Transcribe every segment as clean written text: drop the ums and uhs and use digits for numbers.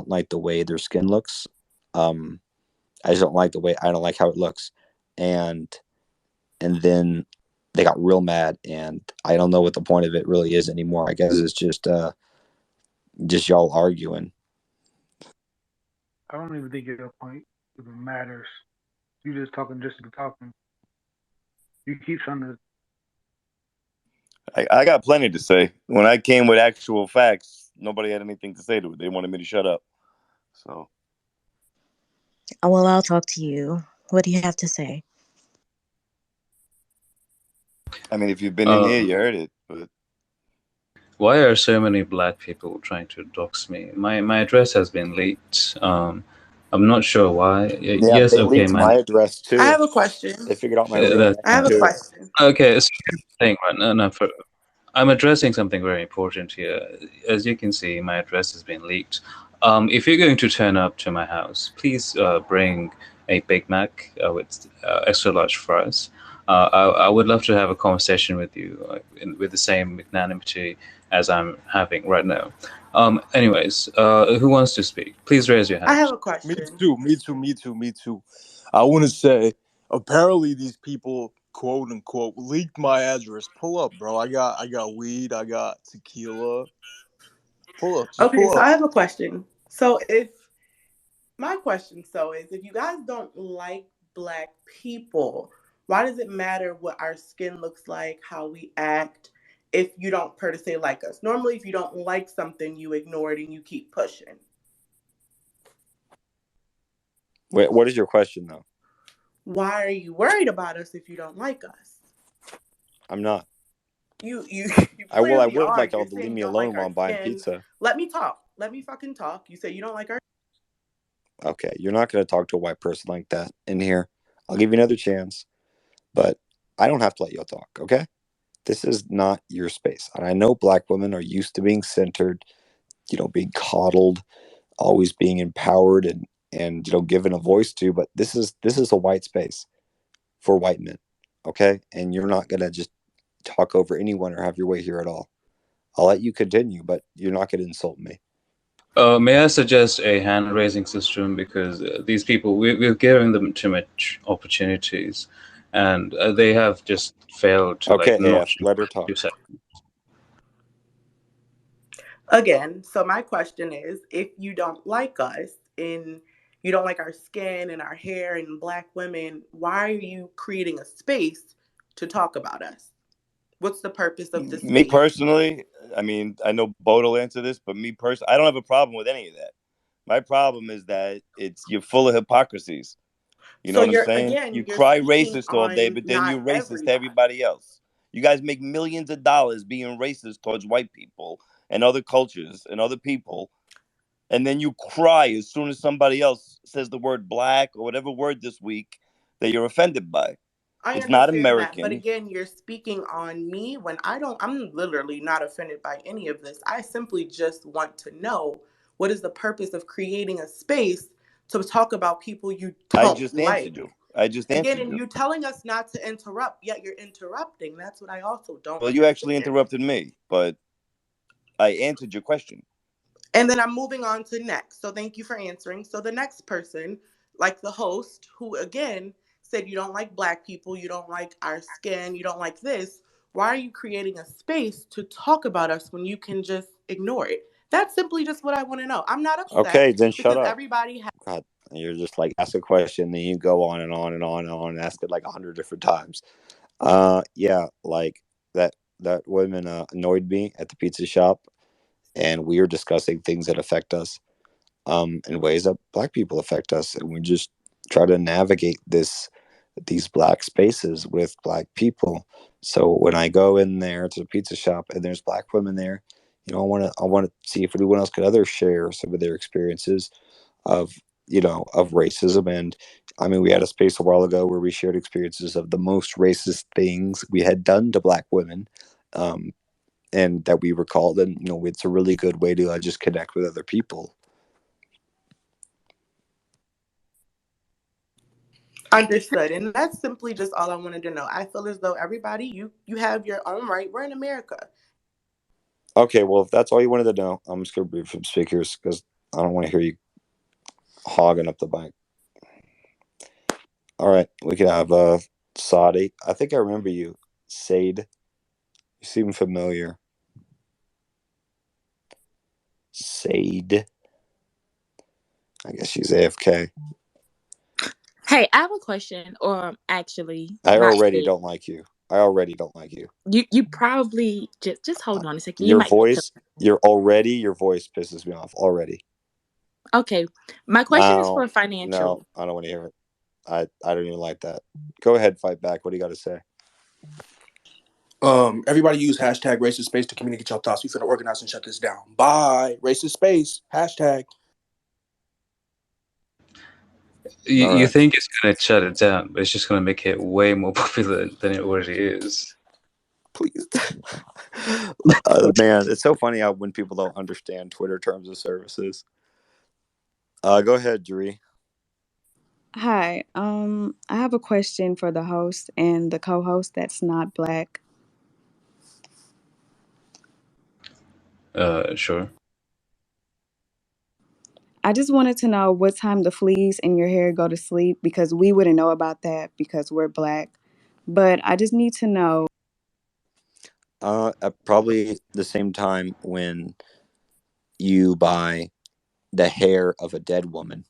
don't like the way their skin looks. Um, I just don't like the way. I don't like how it looks, and then they got real mad, and I don't know what the point of it really is anymore. I guess it's just y'all arguing. I don't even think your point even matters. You just talking just to be talking. You keep trying to. I got plenty to say. When I came with actual facts, nobody had anything to say to it. They wanted me to shut up. So, Well, I'll talk to you. What do you have to say? I mean, if you've been in here, Um, you heard it. But why are so many black people trying to dox me? My address has been leaked. I'm not sure why. Yeah, Yes, they okay, leaked my address I too. have a question. They figured out my real that I name have a too. question. okay. So here's the thing, right? No, I'm addressing something very important here. As you can see, my address has been leaked. If you're going to turn up to my house, please bring a Big Mac with extra large fries. I would love to have a conversation with you with the same magnanimity as I'm having right now. Anyways, who wants to speak? Please raise your I have hand. a Me question. too. Me too. Me too. Me too. I want to say, apparently these people, quote unquote, leaked my address. Pull up, bro. I got weed. I got tequila. Pull up. Just Okay, pull so up. I have a question. So if my question so is if you guys don't like black people, why does it matter what our skin looks like, how we act, if you don't per se like us? Normally, if you don't like something, you ignore it and you keep pushing. Wait, what is your question though? Why are you worried about us if you don't like us? I'm not. You I clearly would are. like y'all You're to leave saying you me don't like alone while our I'm buying skin. pizza. Let me talk. Let me fucking talk. You say you don't like our. Okay, you're not going to talk to a white person like that in here. I'll give you another chance, but I don't have to let y'all talk. Okay, this is not your space, and I know black women are used to being centered, being coddled, always being empowered and given a voice to. But this is a white space for white men. Okay, and you're not going to just talk over anyone or have your way here at all. I'll let you continue, but you're not going to insult me. May I suggest a hand raising system because these people we're giving them too much opportunities, and they have just failed to like Okay, notch AF, let her two talk. seconds. Again, so my question is if you don't like us and you don't like our skin and our hair and black women, why are you creating a space to talk about us? What's the purpose of the me space? personally, I mean, I know Boat will answer this, but me personally, I don't have a problem with any of that. My problem is that you're full of hypocrisies. You know So what I'm you're saying? You again, you're cry speaking racist all day, on but then not you're racist to everybody. everybody else. You guys make millions of dollars being racist towards white people and other cultures and other people, and then you cry as soon as somebody else says the word black or whatever word this week that you're offended by. I It's not understand that, but American. again, you're speaking on me when I'm literally not offended by any of this. I simply just want to know what is the purpose of creating a space to talk about people you I don't just answered like. you. I just Again, answered and you. you telling us not to interrupt, yet you're interrupting. That's what I also don't Well, you actually understand. interrupted me, but I answered your question. And then I'm moving on to next. So thank you for answering. So the next person, like the host, who again said you don't like black people, you don't like our skin, you don't like this. Why are you creating a space to talk about us when you can just ignore it? That's simply just what I want to know. I'm not upset Okay, then shut because up. everybody has. God, you're just like ask a question, then you go on and on and on and on and ask it like 100 different times. Yeah, like that woman annoyed me at the pizza shop, and we were discussing things that affect us, in ways that black people affect us, and we just try to navigate these black spaces with black people. So when I go in there to the pizza shop and there's black women there, I want to see if anyone else could other share some of their experiences of of racism. And I mean, we had a space a while ago where we shared experiences of the most racist things we had done to black women, um, and that we recalled. And it's a really good way to just connect with other people. Understood. And that's simply just all I wanted to know. I feel as though everybody, you have your own right. We're in America. Okay, well, if that's all you wanted to know, I'm just gonna read from speakers because I don't want to hear you hogging up the mic. All right, we can have Saudi. I think I remember you, Sade. You seem familiar. Sade. I guess she's AFK. Hey, I have a question, or actually, I not already yet. don't like you. I already don't like you. You probably just hold on a second. You Your might need to. voice, your voice pisses me off already. Okay, my question is No, for no, financial. I don't want to hear it. I don't even like that. Go ahead, fight back. What do you got to say? Everybody use hashtag racist space to communicate your thoughts. We finna organize and shut this down. Bye. Racist space. Hashtag. All You right, think it's going to shut it down, but it's just going to make it way more popular than it already is. please. Man, it's so funny how when people don't understand Twitter terms of services. Go ahead, Dree. Hi. I have a question for the host and the co-host that's not black. Sure. I just wanted to know what time the fleas in your hair go to sleep because we wouldn't know about that because we're black. But I just need to know. At probably the same time when you buy the hair of a dead woman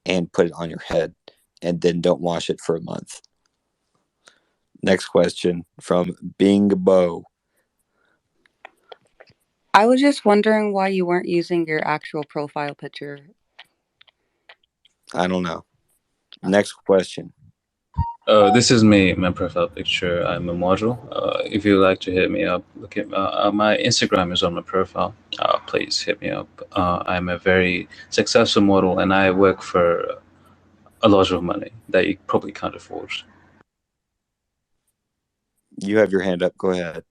and put it on your head and then don't wash it for a month. Next question from Bing Bo. I was just wondering why you weren't using your actual profile picture. I don't know. Next question. This is me, my profile picture. I'm a model. If you'd like to hit me up, look at my Instagram is on my profile. Please hit me up. I'm a very successful model, and I work for a lot of money that you probably can't afford. You have your hand up. Go ahead.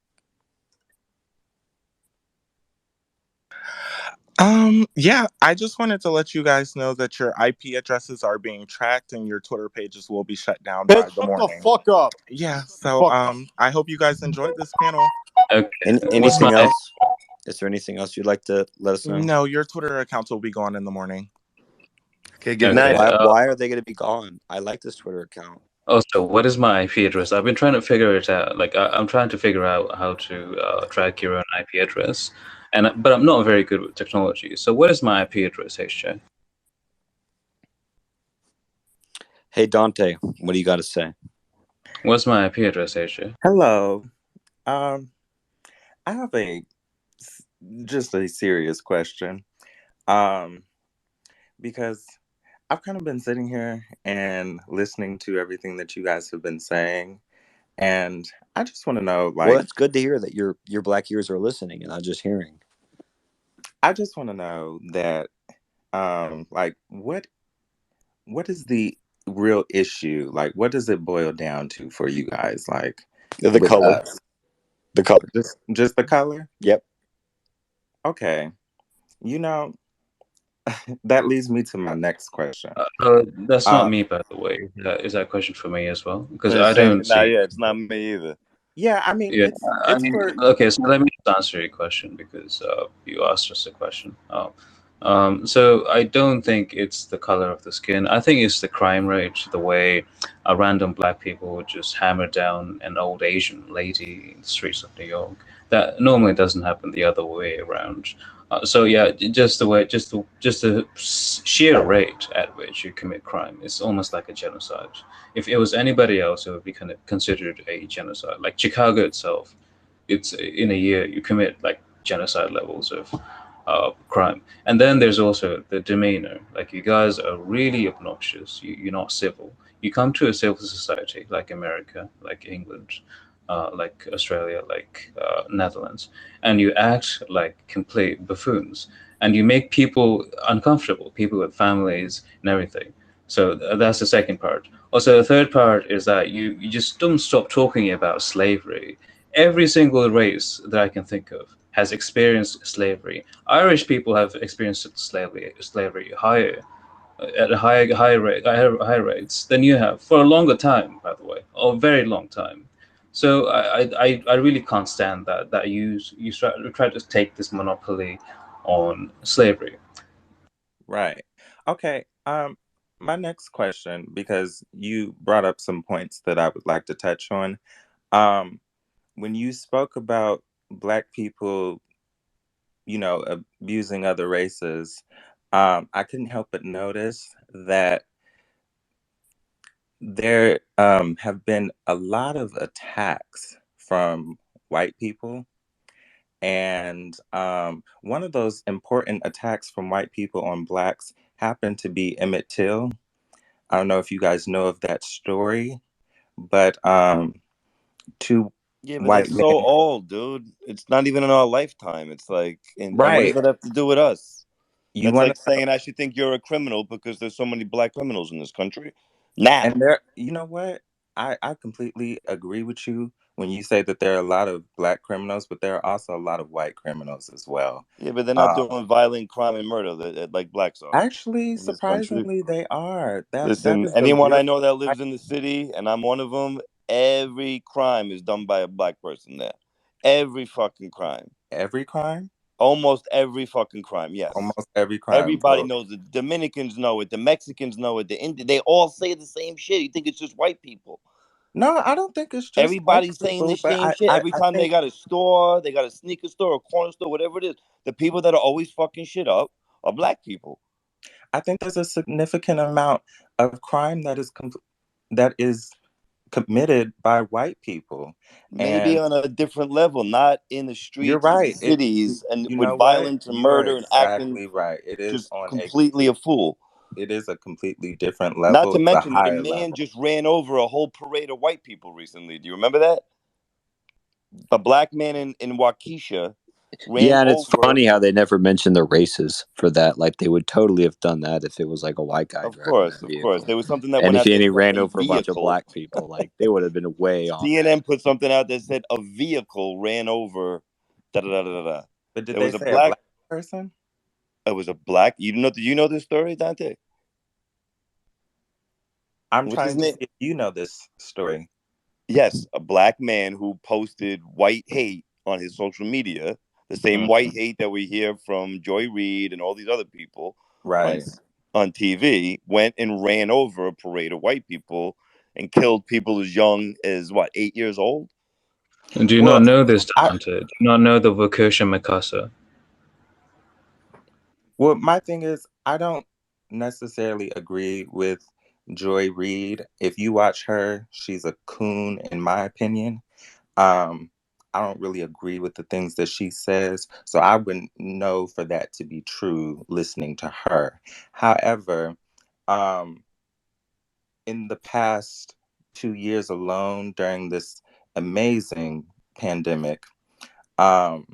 Yeah, I just wanted to let you guys know that your IP addresses are being tracked and your Twitter pages will be shut down by Bitch, the shut the morning. fuck up. Yeah, Shut the so fuck up. I hope you guys enjoyed this panel. Okay. What's Anything my else? Is there anything else you'd like to let us know? No, your Twitter accounts will be gone in the morning. Okay, good okay? night. Why are they going to be gone? I like this Twitter account. Also, what is my IP address? I've been trying to figure it out. Like, I'm trying to figure out how to track your own IP address, but I'm not very good with technology. So, what is my IP address, HJ? Hey, Dante, what do you got to say? What's my IP address, HJ? Hello. I have just a serious question. Um, because I've kind of been sitting here and listening to everything that you guys have been saying, and I just want to know, Well, like, it's good to hear that your black ears are listening and not just hearing. I just want to know that, like, what is the real issue? Like, what does it boil down to for you guys? Like, The with color. us, The color. just the color? Yep. Okay. You know, that leads me to my next question. That's not Uh, me, by the way. Is that a question for me as well? Because I don't Nah, see. yeah, it's not me either. yeah, I mean, Yeah, it's for okay. So let me just answer your question because you asked us a question. So I don't think it's the color of the skin. I think it's the crime rate, the way random black people would just hammer down an old Asian lady in the streets of New York. That normally doesn't happen the other way around. So yeah, just the way, just the sheer rate at which you commit crime is almost like a genocide. If it was anybody else, it would be kind of considered a genocide. Like Chicago itself, it's in a year you commit like genocide levels of crime. And then there's also the demeanor. Like you guys are really obnoxious. You're not civil. You come to a civil society like America, like England, like Australia, like Netherlands, and you act like complete buffoons, and you make people uncomfortable, people with families and everything. So that's the second part. Also, the third part is that you just don't stop talking about slavery. Every single race that I can think of has experienced slavery. Irish people have experienced slavery higher at a higher rates than you have for a longer time, by the way, a very long time. So I really can't stand that you try to take this monopoly on slavery. Right. Okay. My next question, because you brought up some points that I would like to touch on. Um, when you spoke about Black people, abusing other races, I couldn't help but notice that there have been a lot of attacks from white people. And one of those important attacks from white people on blacks happened to be Emmett Till. I don't know if you guys know of that story, but two Yeah, but white that's so men. old, dude. It's not even in our lifetime. It's like, and what does Right. that have to do with us? You That's want like to know? saying I should think you're a criminal because there's so many black criminals in this country now. And you know what? I completely agree with you when you say that there are a lot of black criminals, but there are also a lot of white criminals as well. Yeah, but they're not Um, doing violent crime and murder like blacks are Actually, in this country. surprisingly, they are. That Listen, is the anyone real I know that lives in the city, and I'm one of them, every crime is done by a black person there. Every fucking crime. every crime, Almost every fucking crime, yes. almost every crime. Everybody So knows it. Dominicans know it. The Mexicans know it. They all say the same shit. You think it's just white people? no, I don't think it's just white Everybody's saying the people, but same shit. Every I time they think got a store, they got a sneaker store, a corner store, whatever it is. The people that are always fucking shit up are black people. there's a significant amount of crime that is committed by white people, Maybe and on a different level, not in the you're streets of the right. cities and You with know what? violence and You are murder and acting exactly right. just completely a fool. It is a completely different Not level. to It's a mention, a higher man level. just ran over a whole parade of white people recently. Do you remember that? A black man in Waukesha ran Yeah, and it's over. funny how they never mention the races for that. Like they would totally have done that if it was like a white guy Of driving course, that of course. vehicle. There was something that And went if out he, that and he said ran a over a bunch of vehicle. black people, like they would have been way on that. CNN put something out that said a vehicle ran over. Da da da da da. But did There they was a say a black. black person? It was a black. You know? Do you know this story, Dante? I'm What's his trying to name? see if you know this story. Yes, a black man who posted white hate on his social media, the same Mhm. white hate that we hear from Joy Reid and all these other people on Right. on TV, went and ran over a parade of white people and killed people as young as what, 8 years old? Do you not Well, know this, I Dante? Do you not know the Vakosha Mikasa? well, my thing is, I don't necessarily agree with Joy Reid. If you watch her, she's a coon, in my opinion. Um, I don't really agree with the things that she says, so I wouldn't know for that to be true listening to her. However, um, in the past 2 years alone, during this amazing pandemic, um,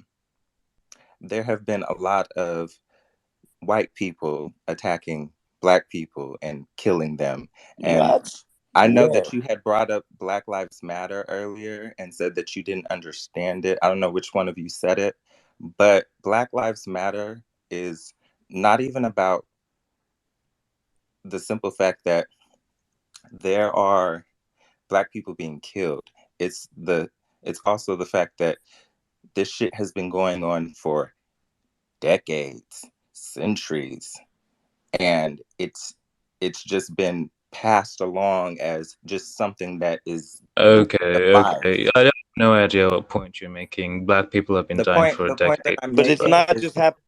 there have been a lot of white people attacking black people and killing them. And What? I know Where? that you had brought up Black Lives Matter earlier and said that you didn't understand it. I don't know which one of you said it, but Black Lives Matter is not even about the simple fact that there are black people being killed. It's the it's also the fact that this shit has been going on for decades, centuries, and it's just been passed along as just something that is the way of Okay, life. okay. I have no idea what point you're making. Black people have been The dying point for the point that decades. I'm But it's making not is just happening.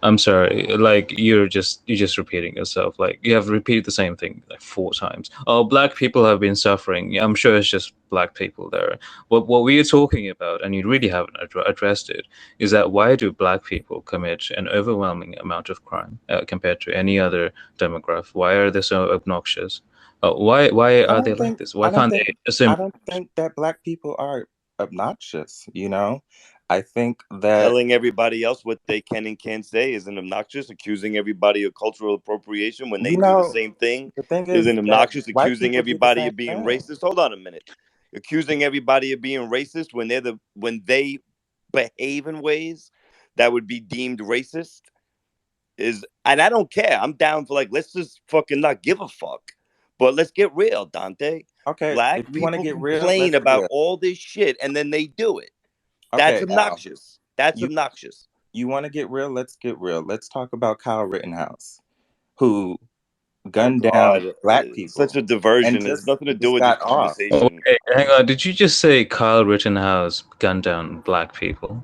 I'm sorry, like you're just repeating yourself. Like you have repeated the same thing like 4 times. Oh, black people have been suffering. Yeah, I'm sure it's just black people there. What we are talking about, and you really haven't addressed it, is that why do black people commit an overwhelming amount of crime compared to any other demographic? Why are they so obnoxious? Why I are they don't like think this? Why can't they I assimilate? don't think that black people are obnoxious, you know? I think that Telling everybody else what they can and can't say isn't obnoxious. Accusing everybody of cultural appropriation when they you do the know same thing the thing is isn't that obnoxious. white Accusing people do the everybody same of being thing. racist. Hold on a minute. Accusing everybody of being racist when when they behave in ways that would be deemed racist is, and I don't care. I'm down for, like, let's just fucking not give a fuck. But let's get real, Dante. Okay, Black if you want to people get real, complain let's get about real. all this shit and then they do it. That's Okay, Al, obnoxious. That's you obnoxious. you want to get real? Let's get real. Let's talk about Kyle Rittenhouse. who gunned down God, black people. such a diversion. And It's just nothing to do with got this off. conversation. Okay, hang on. Did you just say Kyle Rittenhouse gunned down black people?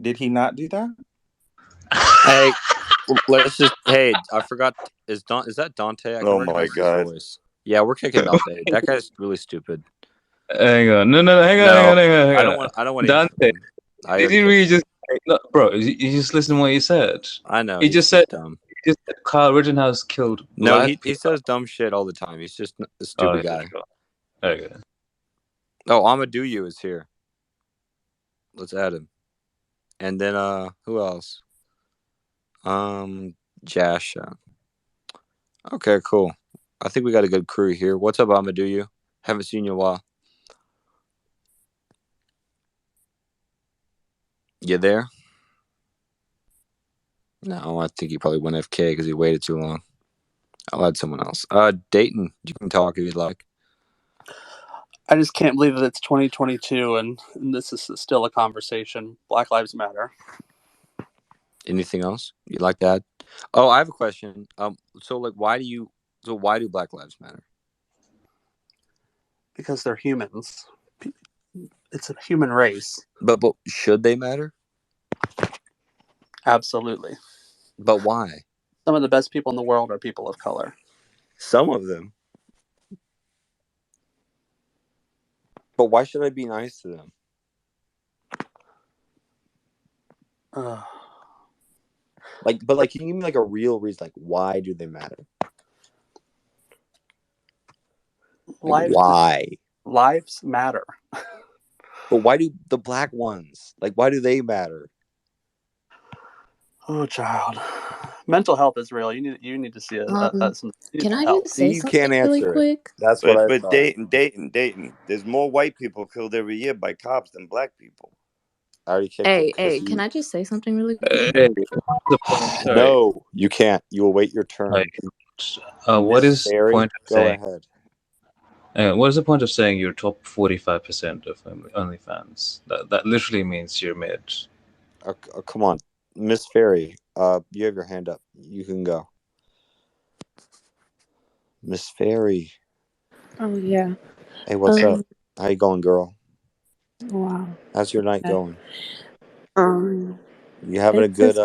Did he not do that? Hey, let's just. Hey, I forgot. Is that Dante? I can Oh my recognize his God. voice. Yeah, we're kicking Dante. That guy's really stupid. Hang on. No, hang on, No, hang I on. don't want. I don't want to answer Dante, him. I did already you kicked really him. just... No, bro, you just listen to what he said. I know. He He's just said dumb. Kyle Rittenhouse killed No, black he people. says dumb shit all the time. He's just a Oh, stupid okay, guy. sure. Okay. Oh, Amadou is here. Let's add him. And then who else? Jasha. Okay, cool. I think we got a good crew here. What's up, Amadou? Haven't seen you in a while. You there? No, I think he probably went FK because he waited too long. I'll add someone else. Dayton, you can talk if you'd like. I just can't believe that it's 2022 and this is still a conversation. Black Lives Matter. Anything else you'd like to add? Oh, I have a question. So why do Black Lives Matter? Because they're humans. It's a human race. But should they matter? Absolutely. But why? Some of the best people in the world are people of color. Some of them. But why should I be nice to them? But can you give me a real reason? Why do they matter? Why? Lives matter. But why do the black ones? Why do they matter? Oh, child. Mental health is real. You need to see some Can I help. just say You can't something really answer it. quick? That's what I But thought. Dayton. There's more white people killed every year by cops than black people. I already kicked him. Hey, can I just say something really quick? Hey, sorry. No, you can't. You will wait your turn. What Miss is the Fairy, point of go saying? ahead. What is the point of saying you're top 45% of OnlyFans? That literally means you're mid. Come on, Miss Fairy. You have your hand up. You can go. Miss Fairy. Oh yeah. Hey, what's up? How you going, girl? Wow. How's your night going? Um, You having a good